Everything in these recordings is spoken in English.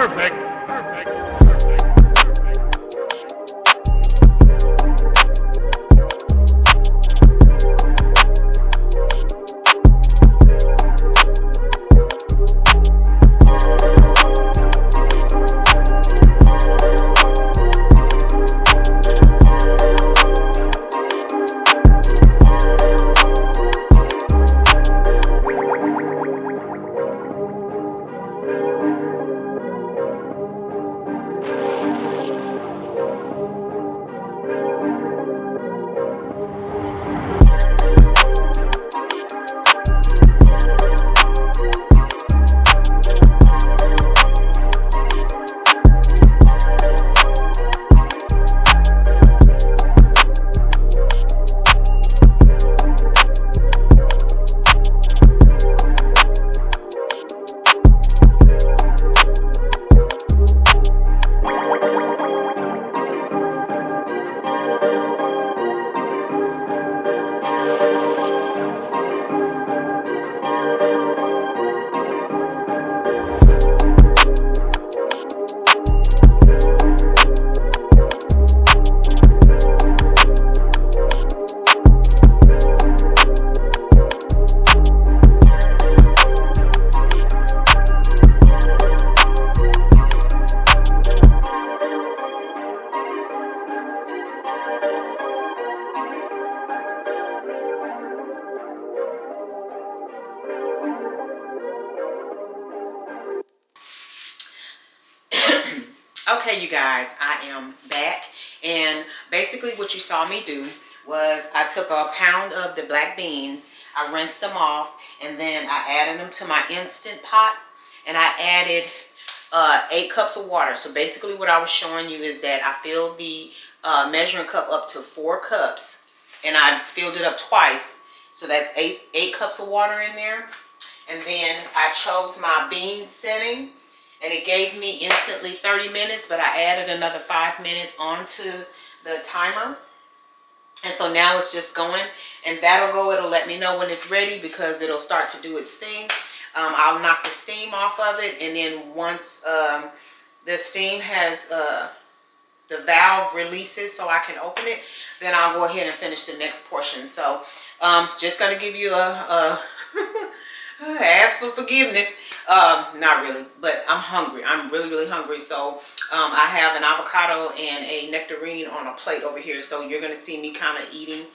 Perfect. Perfect. Okay, you guys, I am back, and basically what you saw me do was I took a pound of the black beans, I rinsed them off, and then I added them to my Instant Pot, and I added 8 cups of water. So basically what I was showing you is that I filled the measuring cup up to 4 cups, and I filled it up twice, so that's 8 cups of water in there. And then I chose my bean setting, and it gave me instantly 30 minutes, but I added another 5 minutes onto the timer. And so now it's just going, and that'll go, it'll let me know when it's ready because it'll start to do its thing. I'll knock the steam off of it, and then once the steam has, the valve releases so I can open it, then I'll go ahead and finish the next portion. So just going to give you a ask for forgiveness. Not really, but I'm hungry. I'm really hungry. So I have an avocado and a nectarine on a plate over here. So you're going to see me kind of eating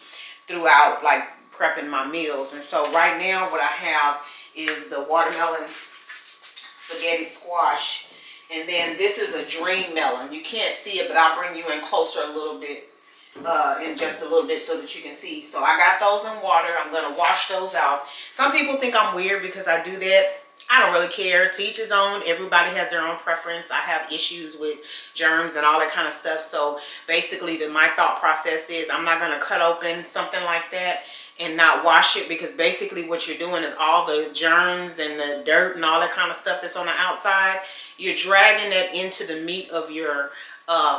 throughout, like prepping my meals. And so right now what I have is the watermelon spaghetti squash. And then this is a dream melon. You can't see it, but I'll bring you in closer a little bit. In just a little bit so that you can see. So I got those in water. I'm going to wash those out. Some people think I'm weird because I do that. I don't really care. To each his own. Everybody has their own preference. I have issues with germs and all that kind of stuff. So basically my thought process is I'm not going to cut open something like that and not wash it, because basically what you're doing is all the germs and the dirt and all that kind of stuff that's on the outside, you're dragging that into the meat of your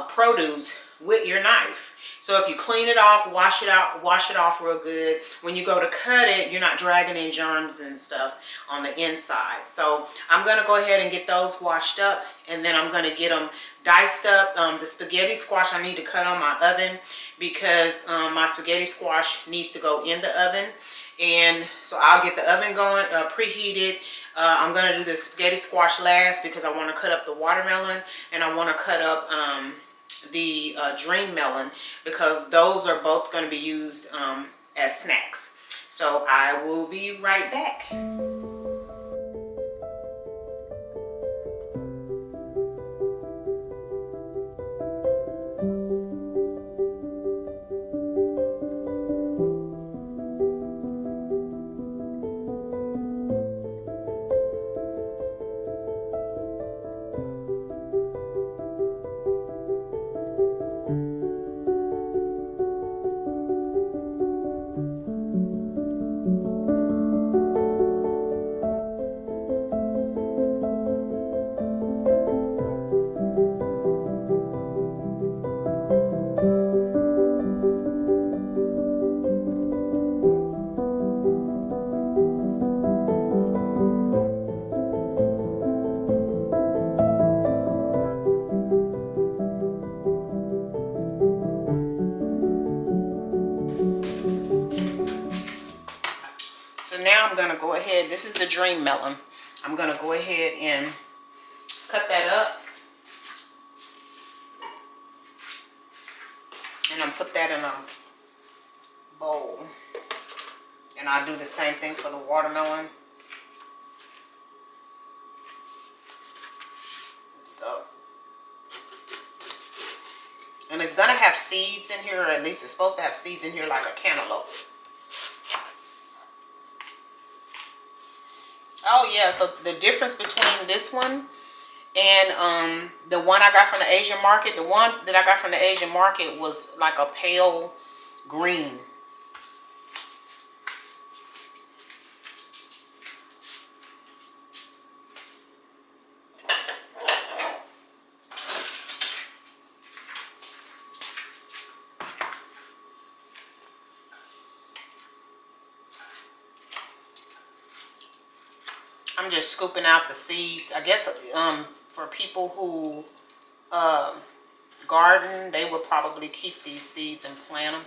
produce with your knife. So if you clean it off, wash it off real good, when you go to cut it, you're not dragging in germs and stuff on the inside. So I'm going to go ahead and get those washed up, and then I'm going to get them diced up. The spaghetti squash I need to cut on my oven because my spaghetti squash needs to go in the oven. And so I'll get the oven going, preheated. I'm going to do the spaghetti squash last because I want to cut up the watermelon, and I want to cut up the dream melon, because those are both going to be used as snacks. So I will be right back. now I'm going to go ahead. This is the dream melon. I'm going to go ahead and cut that up. And I'm put that in a bowl. And I'll do the same thing for the watermelon. So, and it's going to have seeds in here, or at least it's supposed to have seeds in here like a cantaloupe. Oh yeah, so the difference between this one and the one I got from the Asian market, the one that I got from the Asian market was like a pale green. I'm just scooping out the seeds. I guess for people who garden, they would probably keep these seeds and plant them.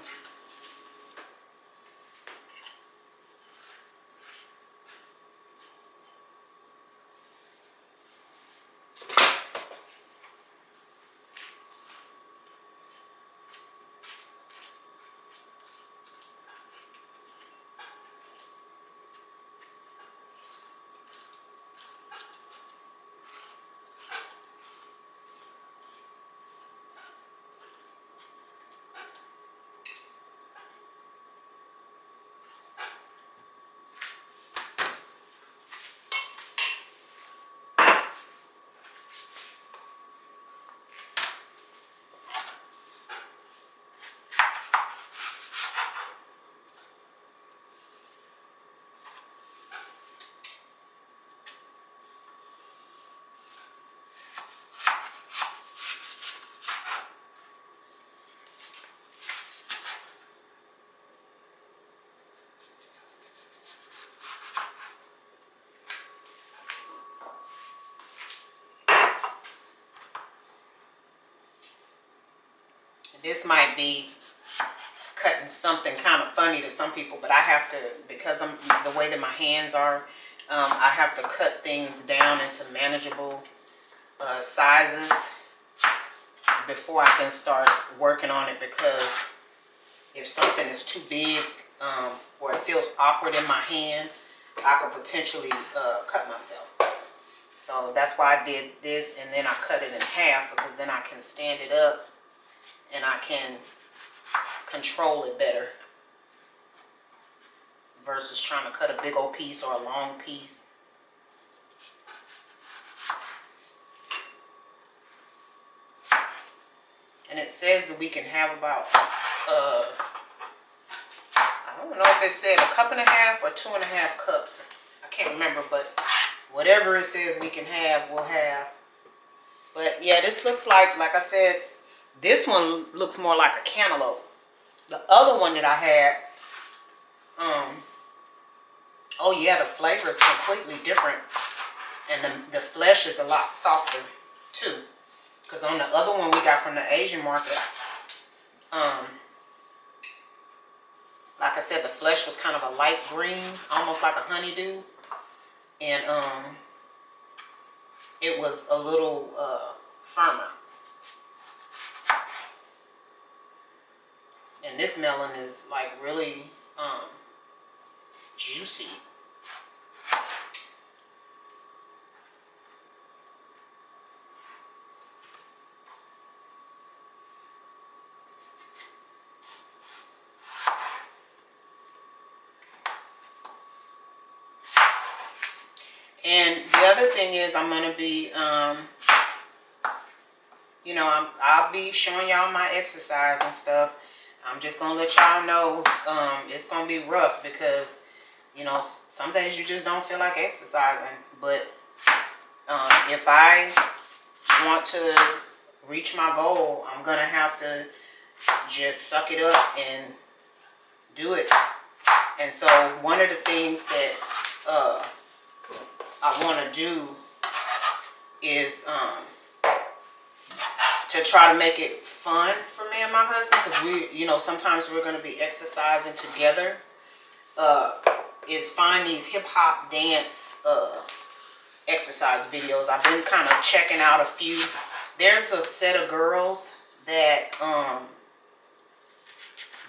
This might be cutting something kind of funny to some people, but I have to, because I'm the way that my hands are, I have to cut things down into manageable sizes before I can start working on it, because if something is too big or it feels awkward in my hand, I could potentially cut myself. So that's why I did this, and then I cut it in half, because then I can stand it up and I can control it better versus trying to cut a big old piece or a long piece. And it says that we can have about I don't know if it said 1.5 cups or 2.5 cups. I can't remember, but whatever it says we can have, we'll have. But yeah, this looks like I said, this one looks more like a cantaloupe. The other one that I had, oh yeah, the flavor is completely different. And the flesh is a lot softer too. Because on the other one we got from the Asian market, like I said, the flesh was kind of a light green, almost like a honeydew. And it was a little firmer. And this melon is like really juicy. And the other thing is, I'm going to be, you know, I'll be showing y'all my exercise and stuff. I'm just going to let y'all know it's going to be rough because, you know, some days you just don't feel like exercising. But if I want to reach my goal, I'm going to have to just suck it up and do it. And so one of the things that I want to do is to try to make it fun for me and my husband, because we, you know, sometimes we're going to be exercising together. is find these hip-hop dance exercise videos. I've been kind of checking out a few. There's a set of girls that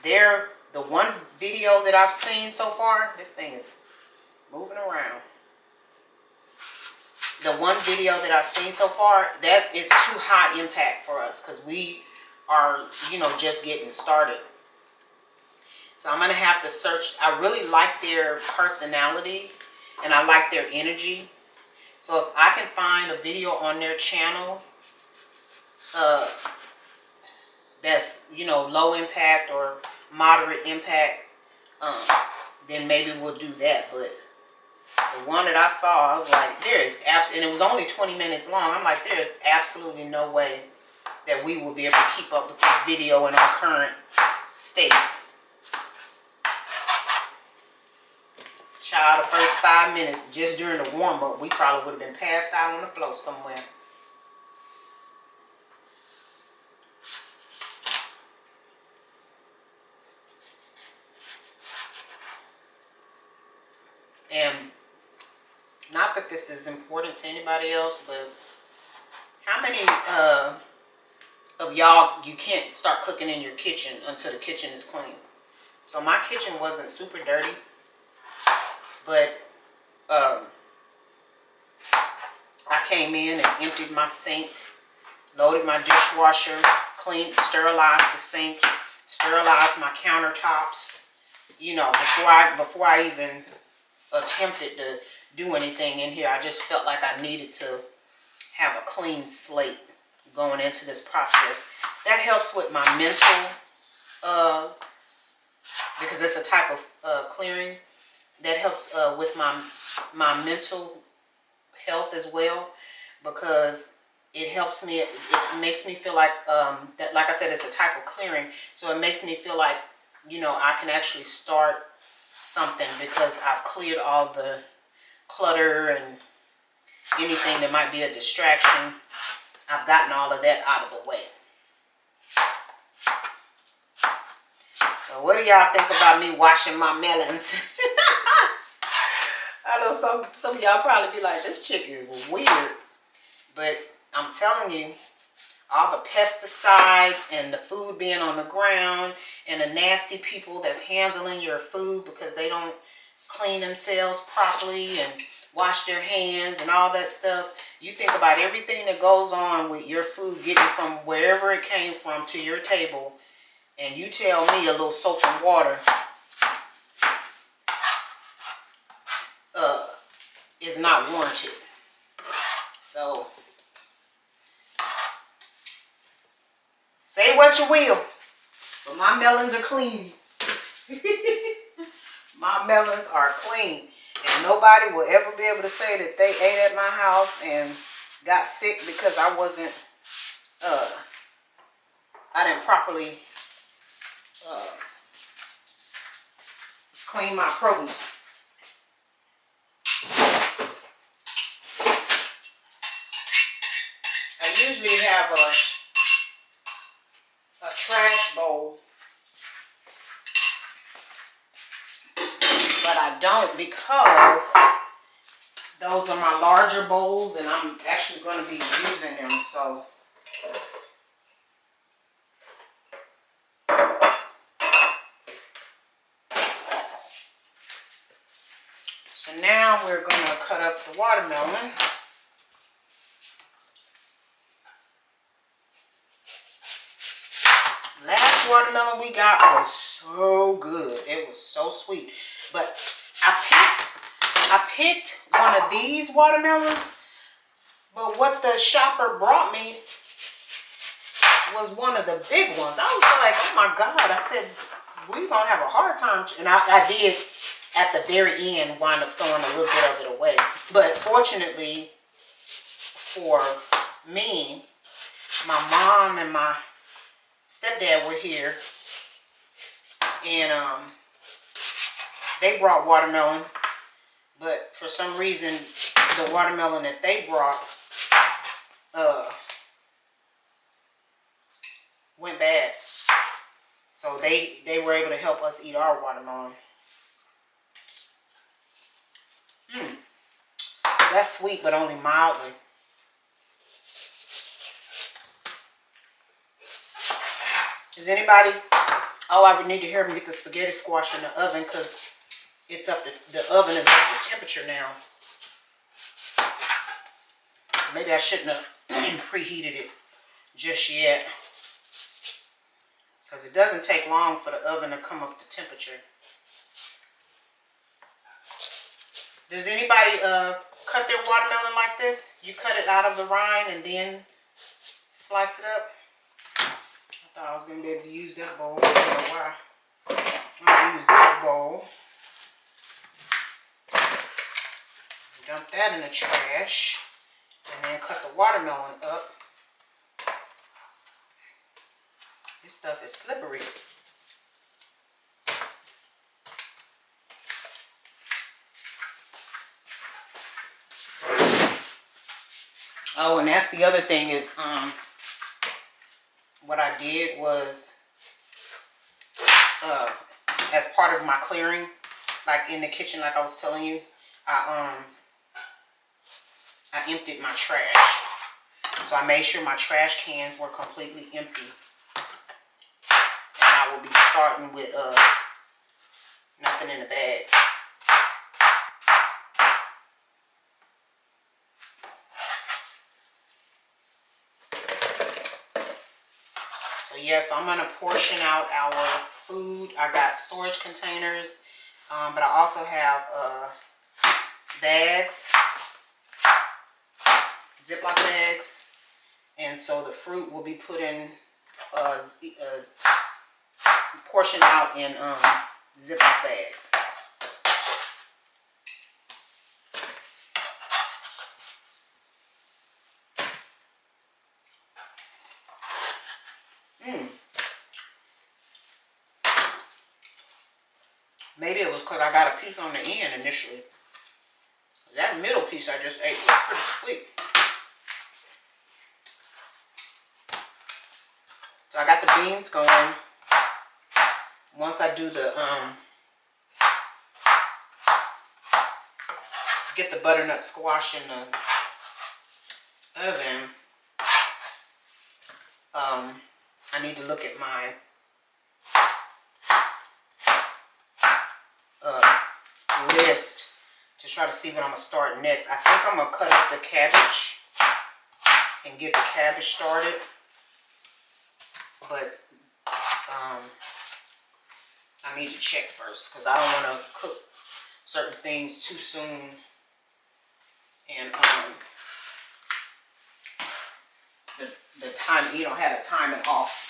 they're the one video that I've seen so far. This thing is moving around. The one video that I've seen so far, that is too high impact for us because we are, you know, just getting started. So I'm going to have to search. I really like their personality and I like their energy. So if I can find a video on their channel that's, you know, low impact or moderate impact, then maybe we'll do that. But the one that I saw, I was like, there is absolutely, and it was only 20 minutes long. I'm like, there is absolutely no way that we will be able to keep up with this video in our current state. Child, the first 5 minutes, just during the warm-up, we probably would have been passed out on the floor somewhere. And not that this is important to anybody else, but how many of y'all, you can't start cooking in your kitchen until the kitchen is clean? So my kitchen wasn't super dirty, but I came in and emptied my sink, loaded my dishwasher, cleaned, sterilized the sink, sterilized my countertops. You know, before I even attempted to do anything in here, I just felt like I needed to have a clean slate going into this process. That helps with my mental, because it's a type of clearing that helps with my mental health as well, because it helps me, it makes me feel like that, like I said, it's a type of clearing, so it makes me feel like, you know, I can actually start something because I've cleared all the clutter and anything that might be a distraction. I've gotten all of that out of the way. So what do y'all think about me washing my melons? I know some of y'all probably be like, this chick is weird. But I'm telling you, all the pesticides and the food being on the ground and the nasty people that's handling your food because they don't clean themselves properly and wash their hands and all that stuff. You think about everything that goes on with your food getting from wherever it came from to your table, and you tell me a little soap and water is not warranted. So say what you will, but my melons are clean. My melons are clean. And nobody will ever be able to say that they ate at my house and got sick because I wasn't, I didn't properly clean my produce. I usually have a trash bowl, but I don't, because those are my larger bowls and I'm actually going to be using them. So now we're going to cut up the watermelon. Last watermelon we got was so good. It was so sweet. But I picked one of these watermelons, but what the shopper brought me was one of the big ones. I was like, oh my God. I said, we're going to have a hard time. And I did, at the very end, wind up throwing a little bit of it away. But fortunately for me, my mom and my stepdad were here, and they brought watermelon, but for some reason the watermelon that they brought went bad, so they were able to help us eat our watermelon. That's sweet, but only mildly. Is anybody... Oh, I would need to hear me get the spaghetti squash in the oven because it's up to... The oven is up to temperature now. Maybe I shouldn't have preheated it just yet. Because it doesn't take long for the oven to come up to temperature. Does anybody cut their watermelon like this? You cut it out of the rind and then slice it up? I thought I was going to be able to use that bowl. I don't know why. I'm going to use this bowl. Dump that in the trash. And then cut the watermelon up. This stuff is slippery. Oh, and that's the other thing is, what I did was, as part of my clearing, like in the kitchen, like I was telling you, I emptied my trash. So I made sure my trash cans were completely empty. And I will be starting with nothing in the bag. So yes, I'm gonna portion out our food. I got storage containers, but I also have bags, Ziploc bags, and so the fruit will be put in portioned out in Ziploc bags. Maybe it was because I got a piece on the end initially. That middle piece I just ate was pretty sweet. So I got the beans going. Once I do the get the butternut squash in the oven, I need to look at my list to try to see what I'm gonna start next. I think I'm gonna cut up the cabbage and get the cabbage started, but I need to check first because I don't want to cook certain things too soon, and the time, you don't have the timing off.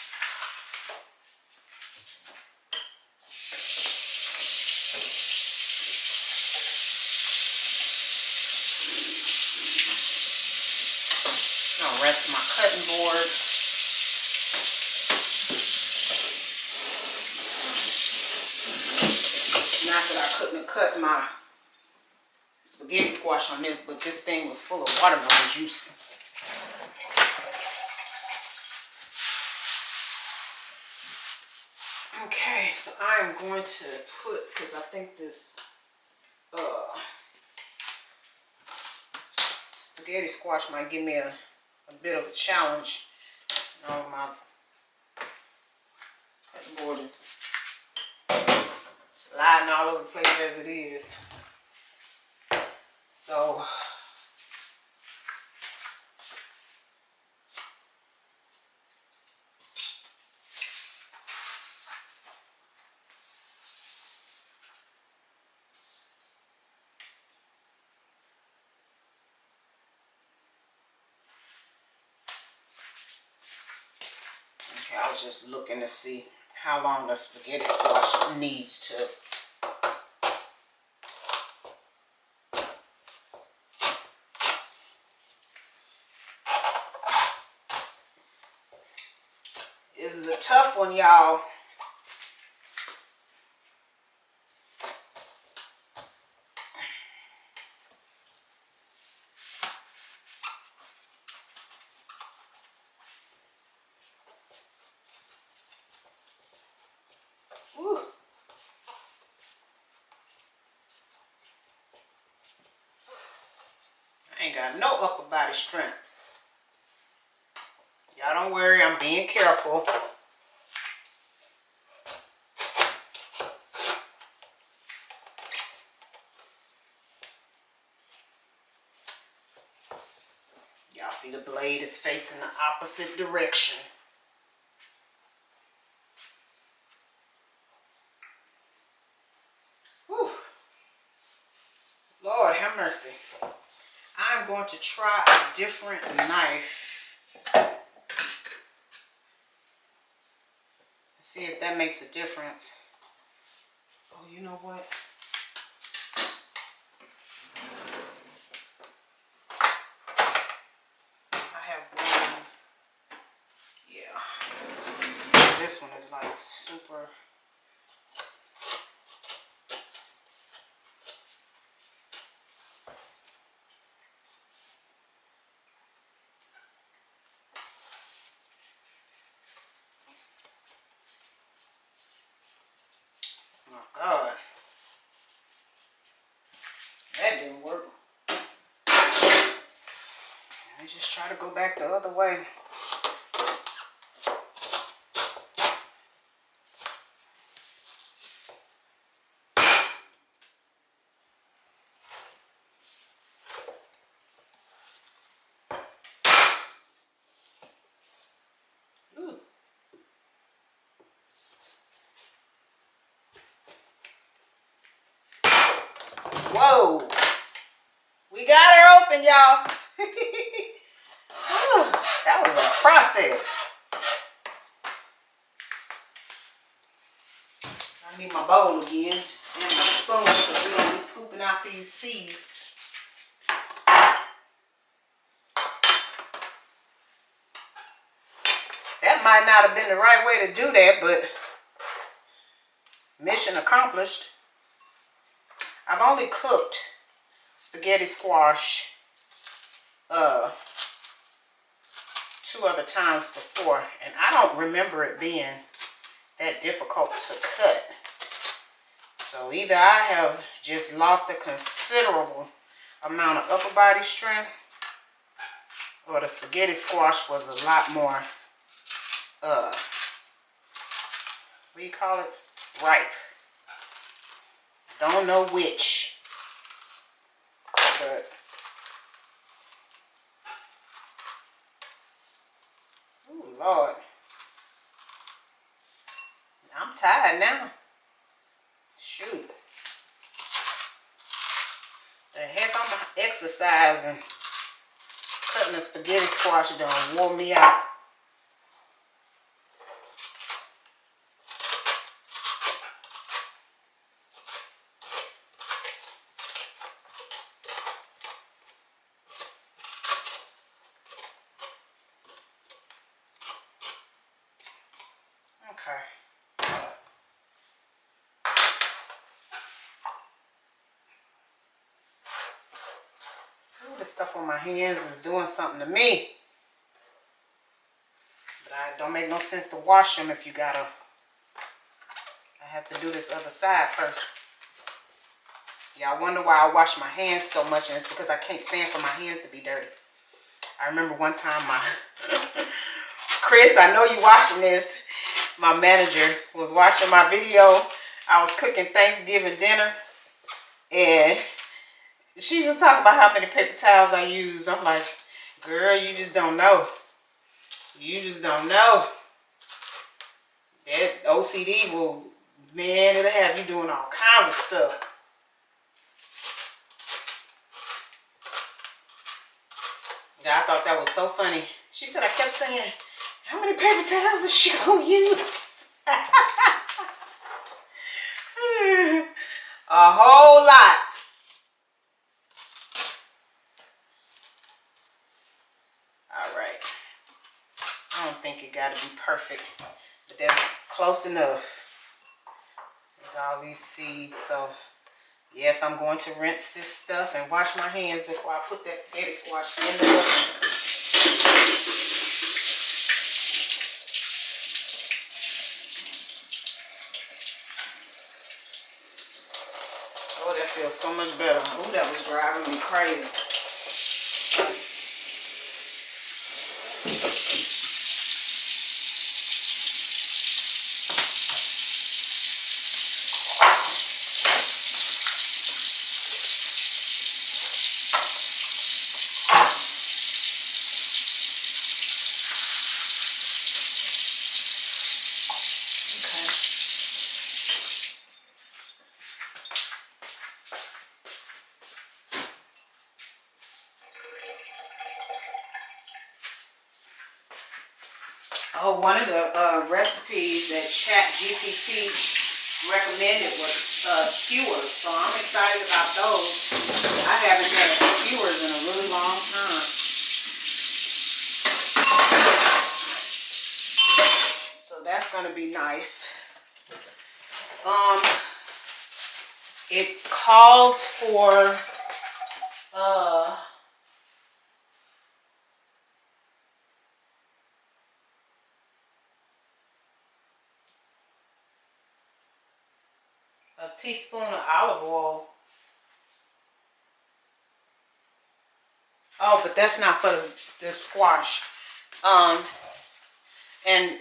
I'll rest my cutting board. Not that I couldn't have cut my spaghetti squash on this, but this thing was full of watermelon juice. Okay, so I am going to put, because I think this spaghetti squash might give me a bit of a challenge. My cutting board is sliding all over the place as it is. So okay, I was just looking to see how long the spaghetti squash needs to This is a tough one, y'all. ain't got no upper body strength. Y'all don't worry, I'm being careful. Y'all see the blade is facing the opposite direction. Whew. Lord have mercy. I'm going to try a different knife. See if that makes a difference. Oh, you know what? I have one. Yeah. This one is like super. Oh my God. That didn't work. Let me just try to go back the other way. Ooh. Whoa. We got her open, y'all. That was a process. I need my bowl again and my spoon because we're going to be scooping out these seeds. That might not have been the right way to do that, but mission accomplished. I've only cooked spaghetti squash 2 other times before, and I don't remember it being that difficult to cut. So either I have just lost a considerable amount of upper body strength, or the spaghetti squash was a lot more, what do you call it? Ripe. Don't know which, but ooh, Lord. I'm tired now. Shoot. The heck, I'm exercising. Cutting the spaghetti squash done wore me out. Okay. Ooh, this stuff on my hands is doing something to me. But it don't make no sense to wash them if you gotta. I have to do this other side first. Y'all wonder why I wash my hands so much, and it's because I can't stand for my hands to be dirty. I remember one time my Chris, I know you watching this. My manager was watching my video. I was cooking Thanksgiving dinner, and she was talking about how many paper towels I use. I'm like, girl, you just don't know. You just don't know. That OCD will, man, it'll have you doing all kinds of stuff. Yeah, I thought that was so funny. She said, I kept saying, how many paper towels is she gonna use? A whole lot. All right. I don't think it gotta be perfect, but that's close enough. With all these seeds, so yes, I'm going to rinse this stuff and wash my hands before I put that spaghetti squash in the oven. Oh, that feels so much better. Oh, that was driving me crazy. Oh, one of the recipes that ChatGPT recommended was skewers, so I'm excited about those. I haven't had skewers in a really long time, so that's gonna be nice. It calls for a teaspoon of olive oil. Oh, but that's not for the squash. And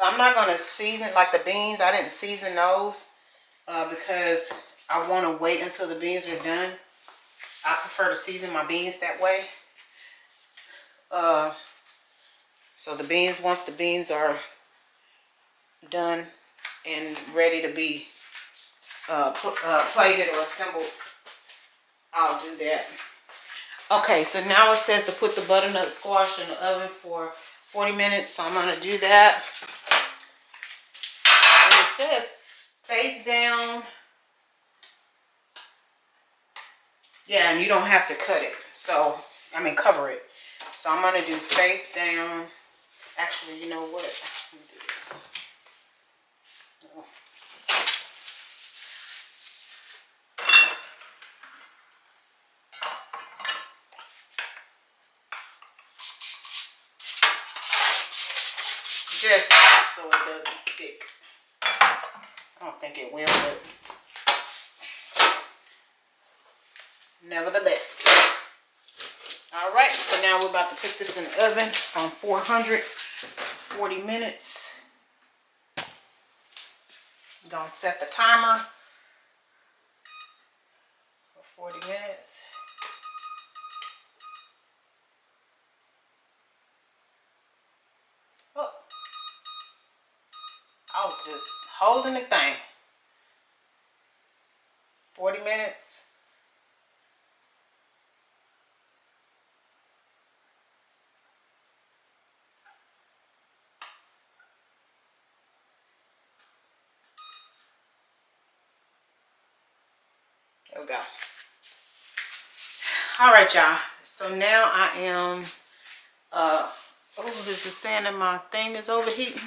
I'm not gonna season like the beans. I didn't season those because I want to wait until the beans are done. I prefer to season my beans that way. So the beans, once the beans are done and ready to be plated or assembled, I'll do that. Okay, so now it says to put the butternut squash in the oven for 40 minutes, so I'm going to do that. And it says face down. Yeah, and you don't have to cut it. So, I mean cover it. So I'm going to do face down. Actually, you know what? Let me do this. Just so it doesn't stick. I don't think it will, but nevertheless. Alright, so now we're about to put this in the oven on 400 for 40 minutes. I'm going to set the timer for 40 minutes. Oh, I was just holding the thing. 40 minutes. There we go. All right, y'all. So now I am, oh, is it saying that my thing is overheating?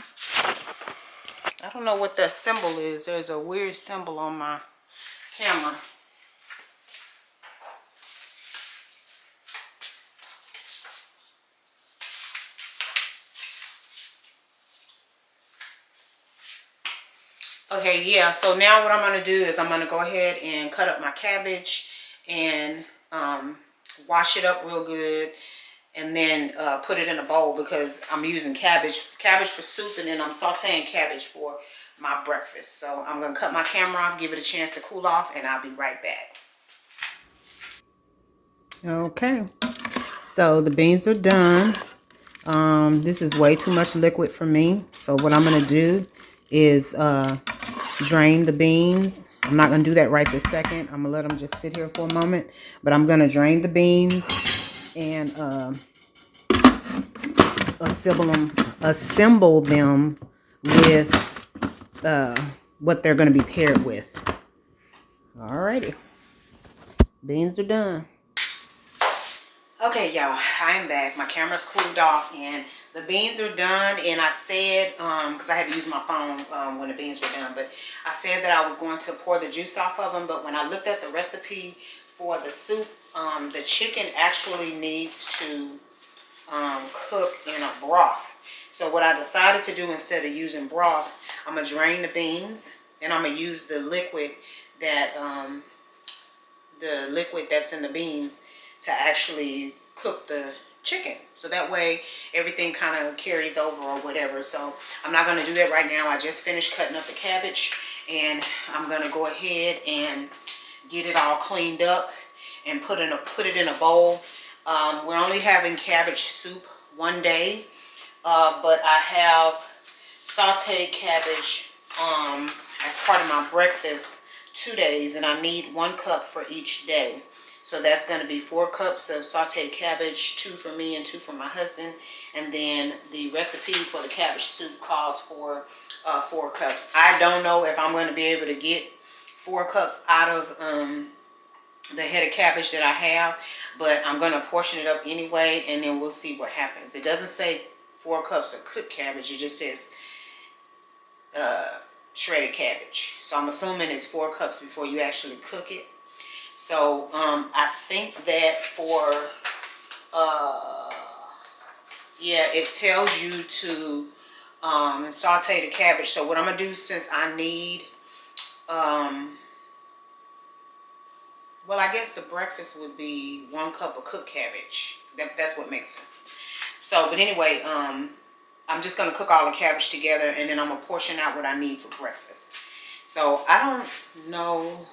I don't know what that symbol is. There's a weird symbol on my camera. Okay, yeah, so now what I'm going to do is I'm going to go ahead and cut up my cabbage and wash it up real good, and then put it in a bowl because I'm using cabbage for soup, and then I'm sauteing cabbage for my breakfast. So I'm going to cut my camera off, give it a chance to cool off, and I'll be right back. Okay, so the beans are done. This is way too much liquid for me. So what I'm going to do is drain the beans. I'm not going to do that right this second. I'm going to let them just sit here for a moment. But I'm going to drain the beans and assemble them with what they're going to be paired with. Alrighty. Beans are done. Okay, y'all, I'm back. My camera's cooled off and the beans are done. And I said, because I had to use my phone when the beans were done, but I said that I was going to pour the juice off of them. But when I looked at the recipe for the soup, the chicken actually needs to cook in a broth. So what I decided to do, instead of using broth, I'm going to drain the beans and I'm going to use the liquid that, that's in the beans to actually cook the chicken. So that way everything kind of carries over or whatever. So I'm not going to do that right now. I just finished cutting up the cabbage, and I'm going to go ahead and get it all cleaned up and put it in a bowl. We're only having cabbage soup one day, but I have sauteed cabbage as part of my breakfast 2 days, and I need 1 cup for each day. So that's going to be 4 cups of sauteed cabbage, 2 for me and 2 for my husband. And then the recipe for the cabbage soup calls for 4 cups. I don't know if I'm going to be able to get 4 cups out of the head of cabbage that I have, but I'm going to portion it up anyway, and then we'll see what happens. It doesn't say 4 cups of cooked cabbage. It just says shredded cabbage. So I'm assuming it's 4 cups before you actually cook it. So I think that for yeah, it tells you to saute the cabbage. So what I'm gonna do, since I need well, I guess the breakfast would be 1 cup of cooked cabbage. That's what makes sense. So, but anyway, I'm just going to cook all the cabbage together, and then I'm going to portion out what I need for breakfast. So, I don't know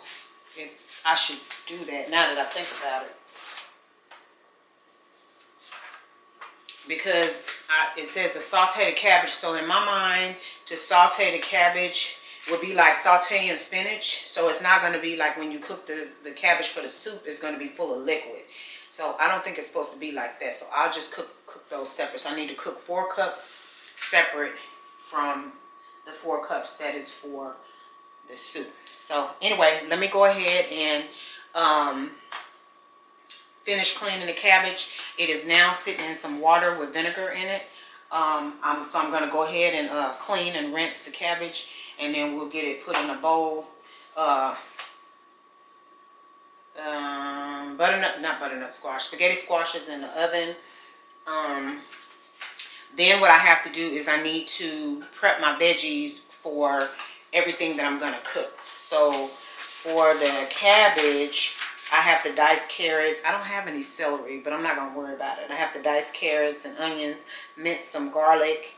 if I should do that now that I think about it. Because it says to saute the cabbage. So, in my mind, to saute the cabbage would be like sauteing spinach. So it's not going to be like when you cook the cabbage for the soup, it's going to be full of liquid. So I don't think it's supposed to be like that. So I'll just cook those separate. So I need to cook 4 cups separate from the 4 cups that is for the soup. So anyway, let me go ahead and finish cleaning the cabbage. It is now sitting in some water with vinegar in it. So I'm going to go ahead and clean and rinse the cabbage, and then we'll get it put in a bowl. Not butternut squash, spaghetti squashes in the oven. Then what I have to do is I need to prep my veggies for everything that I'm going to cook. So for the cabbage, I have to dice carrots. I don't have any celery, but I'm not going to worry about it. I have to dice carrots and onions, mince some garlic,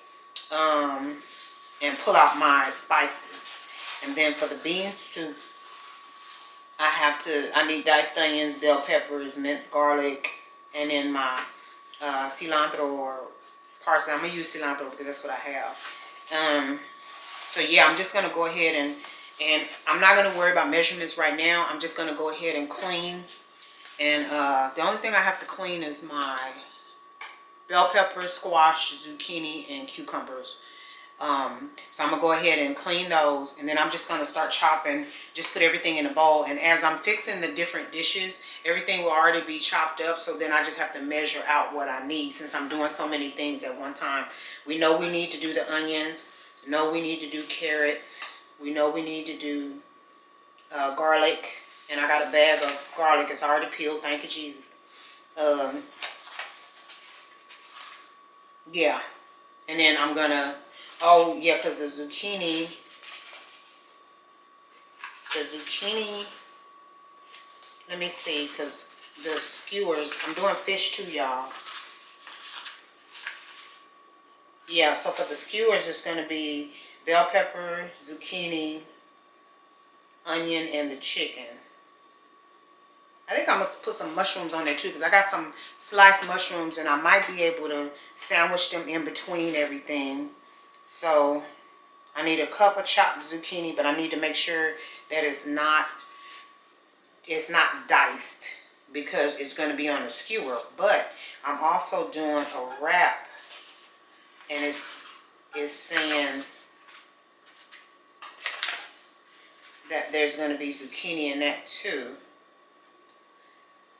and pull out my spices. And then for the bean soup, I need diced onions, bell peppers, minced garlic, and then my cilantro or parsley. I'm going to use cilantro because that's what I have. So yeah, I'm just going to go ahead and I'm not going to worry about measurements right now. I'm just going to go ahead and clean. And the only thing I have to clean is my bell pepper, squash, zucchini, and cucumbers. So I'm going to go ahead and clean those, and then I'm just going to start chopping, just put everything in a bowl. And as I'm fixing the different dishes, everything will already be chopped up, so then I just have to measure out what I need since I'm doing so many things at one time. We know we need to do the onions, we know we need to do carrots, we know we need to do garlic, and I got a bag of garlic. It's already peeled, thank you Jesus. Yeah, and then I'm going to oh, yeah, because the zucchini, let me see, because the skewers, I'm doing fish too, y'all. Yeah, so for the skewers, it's going to be bell pepper, zucchini, onion, and the chicken. I think I'm going to put some mushrooms on there too, because I got some sliced mushrooms, and I might be able to sandwich them in between everything. So I need a cup of chopped zucchini, but I need to make sure that it's not diced because it's going to be on a skewer. But I'm also doing a wrap, and it's saying that there's going to be zucchini in that too.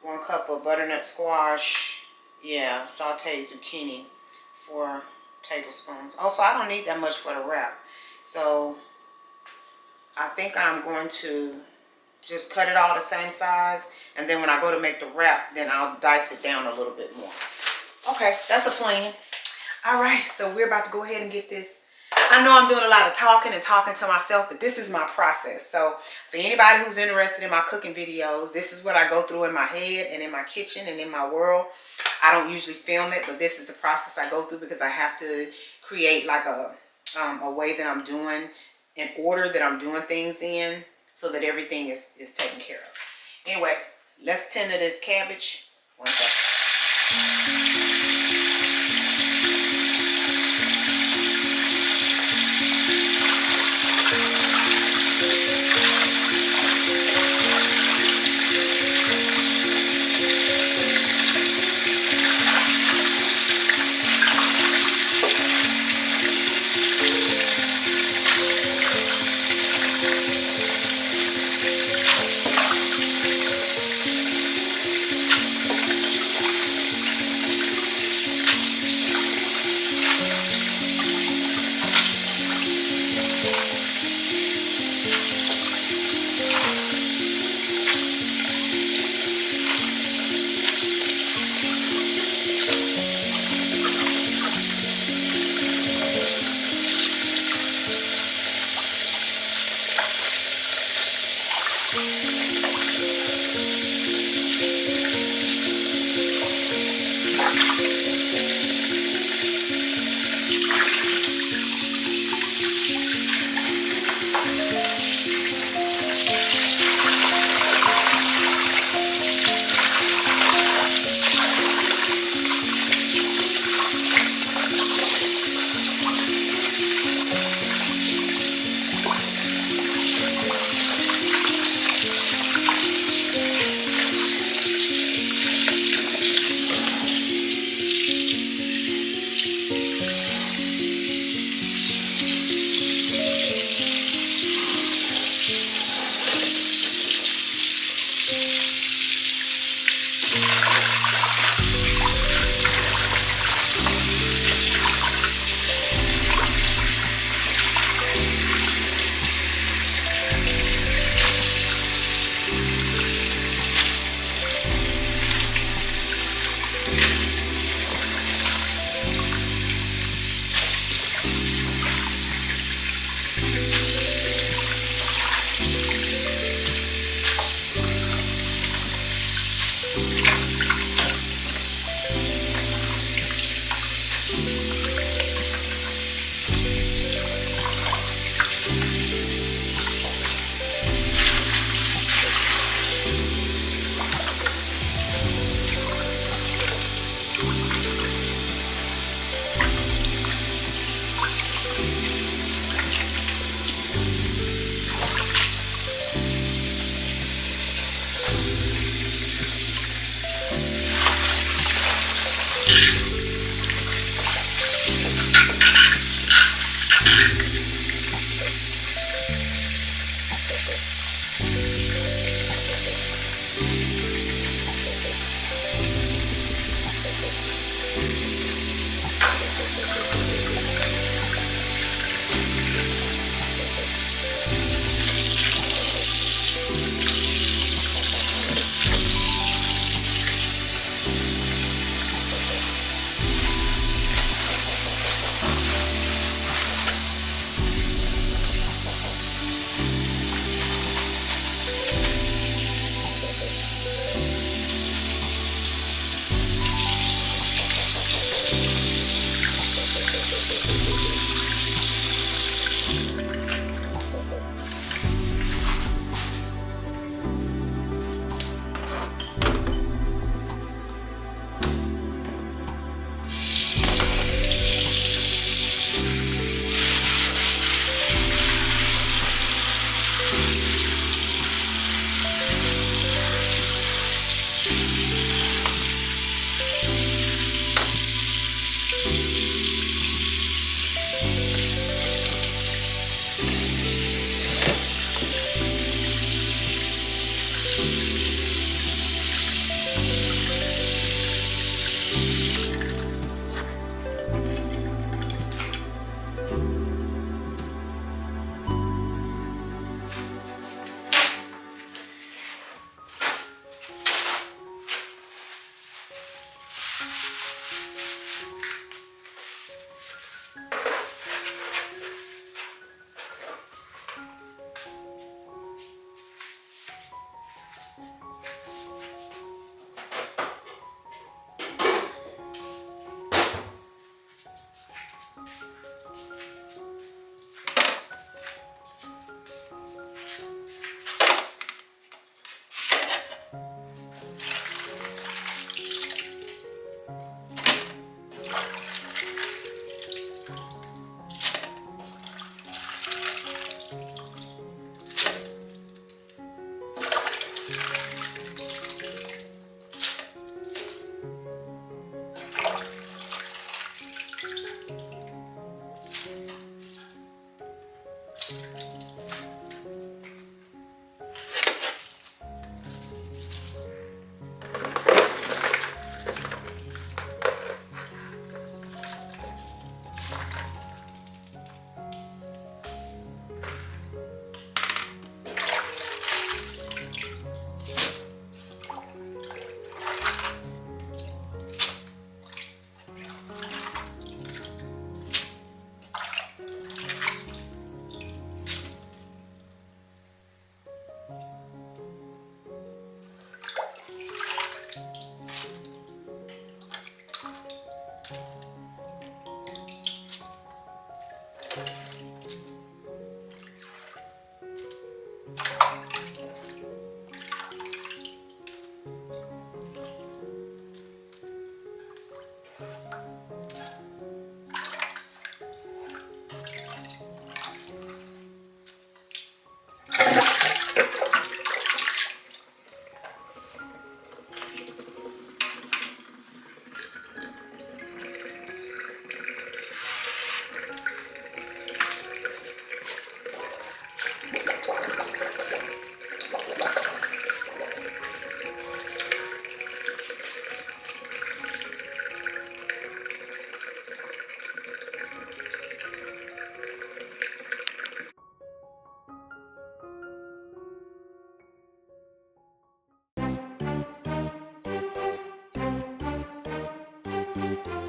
1 cup of butternut squash, yeah, sauteed zucchini, 4 tablespoons. Also, I don't need that much for the wrap. So I think I'm going to just cut it all the same size, and then when I go to make the wrap, then I'll dice it down a little bit more. Okay, that's a plan. All right, so we're about to go ahead and get this I know I'm doing a lot of talking and talking to myself, but this is my process. So for anybody who's interested in my cooking videos, this is what I go through in my head and in my kitchen and in my world. I don't usually film it, but this is the process I go through because I have to create like a way that I'm doing, an order that I'm doing things in, so that everything is taken care of. Anyway, let's tend to this cabbage. One second.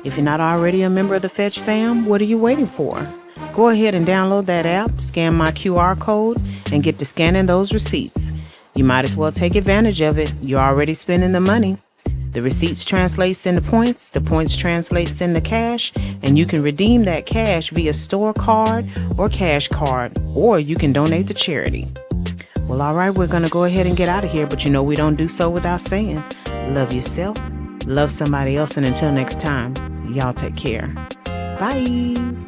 If you're not already a member of the Fetch fam, what are you waiting for? Go ahead and download that app, scan my QR code, and get to scanning those receipts. You might as well take advantage of it. You're already spending the money. The receipts translates into points, the points translates into cash, and you can redeem that cash via store card or cash card, or you can donate to charity. Well, all right, we're going to go ahead and get out of here, but you know we don't do so without saying, love yourself, love somebody else, and until next time, y'all take care. Bye.